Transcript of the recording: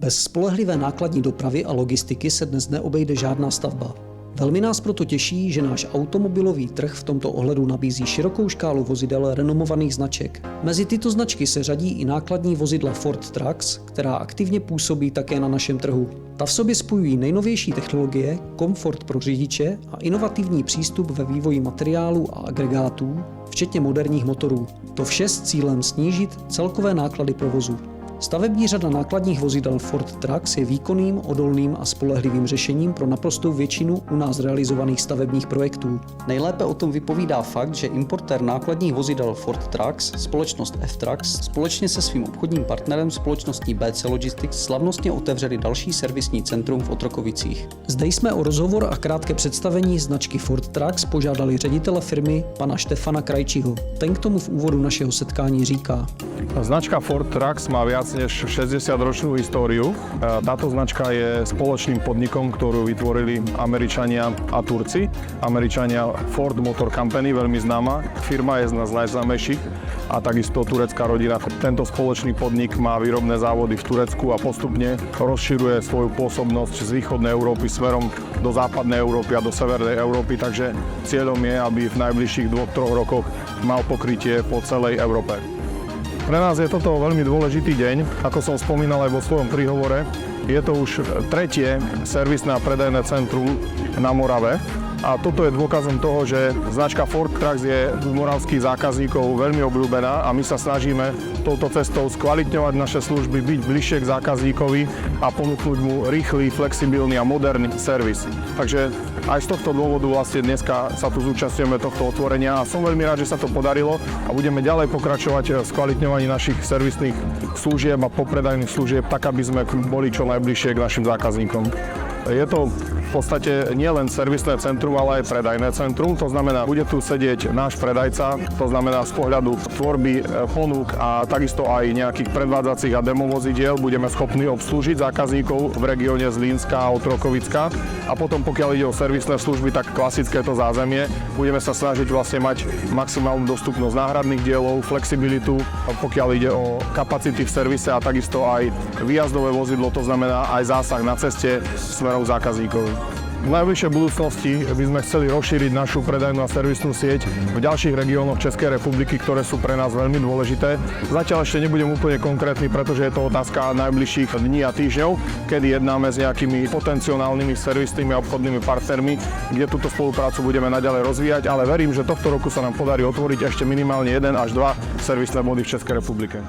Bez spolehlivé nákladní dopravy a logistiky se dnes neobejde žádná stavba. Velmi nás proto těší, že náš automobilový trh v tomto ohledu nabízí širokou škálu vozidel renomovaných značek. Mezi tyto značky se řadí i nákladní vozidla Ford Trucks, která aktivně působí také na našem trhu. Ta v sobě spojují nejnovější technologie, komfort pro řidiče a inovativní přístup ve vývoji materiálů a agregátů, včetně moderních motorů. To vše s cílem snížit celkové náklady provozu. Stavební řada nákladních vozidel Ford Trucks je výkonným, odolným a spolehlivým řešením pro naprostou většinu u nás realizovaných stavebních projektů. Nejlépe o tom vypovídá fakt, že importér nákladních vozidel Ford Trucks, společnost F-Trucks, společně se svým obchodním partnerem společností BC Logistics slavnostně otevřeli další servisní centrum v Otrokovicích. Zde jsme o rozhovor a krátké představení značky Ford Trucks požádali ředitele firmy, pana Štefana Krajčího. Ten k tomu v úvodu našeho setkání říká: Značka Ford Trucks má viac než 60-ročnú históriu. Táto značka je spoločným podnikom, ktorú vytvorili Američania a Turci. Američania Ford Motor Company, veľmi známa. Firma je z nás najznámejších a takisto turecká rodina. Tento spoločný podnik má výrobné závody v Turecku a postupne rozširuje svoju pôsobnosť z východnej Európy smerom do západnej Európy a do severnej Európy, takže cieľom je, aby v najbližších 2-3 rokoch mal pokrytie po celej Európe. Pre nás je toto veľmi dôležitý deň, ako som spomínal aj vo svojom príhovore. Je to už tretie servisné a predajné centrum na Morave. A toto je dôkazom toho, že značka Ford Trucks je u moravských zákazníkov veľmi obľúbená a my sa snažíme touto cestou skvalitňovať naše služby, byť bližšie k zákazníkovi a ponúknuť mu rýchly, flexibilný a moderný servis. Takže aj z tohto dôvodu vlastne dneska sa tu zúčastňujeme tohto otvorenia a som veľmi rád, že sa to podarilo a budeme ďalej pokračovať v skvalitňovaní našich servisných služieb a popredajných služieb tak, aby sme boli čo najbližšie k našim zákazníkom. Je to v podstate nielen servisné centrum, ale aj predajné centrum. To znamená, bude tu sedieť náš predajca, to znamená z pohľadu tvorby ponúk a takisto aj nejakých predvádzacích a demovozidiel budeme schopní obslúžiť zákazníkov v regióne Zlínska a Otrokovicka. A potom, pokiaľ ide o servisné služby, tak klasické to zázemie. Budeme sa snažiť vlastne mať maximálnu dostupnosť náhradných dielov, flexibilitu, pokiaľ ide o kapacity v servise a takisto aj výjazdové vozidlo, to znamená aj zásah na ceste smerom zákazníkov. V najbližšej budúcnosti by sme chceli rozšíriť našu predajnú a servisnú sieť v ďalších regiónoch Českej republiky, ktoré sú pre nás veľmi dôležité. Zatiaľ ešte nebudem úplne konkrétny, pretože je to otázka najbližších dní a týždňov, kedy jednáme s nejakými potenciálnymi servisnými a obchodnými partnermi, kde túto spoluprácu budeme naďalej rozvíjať, ale verím, že tohto roku sa nám podarí otvoriť ešte minimálne 1 až 2 servisné body v Českej republike.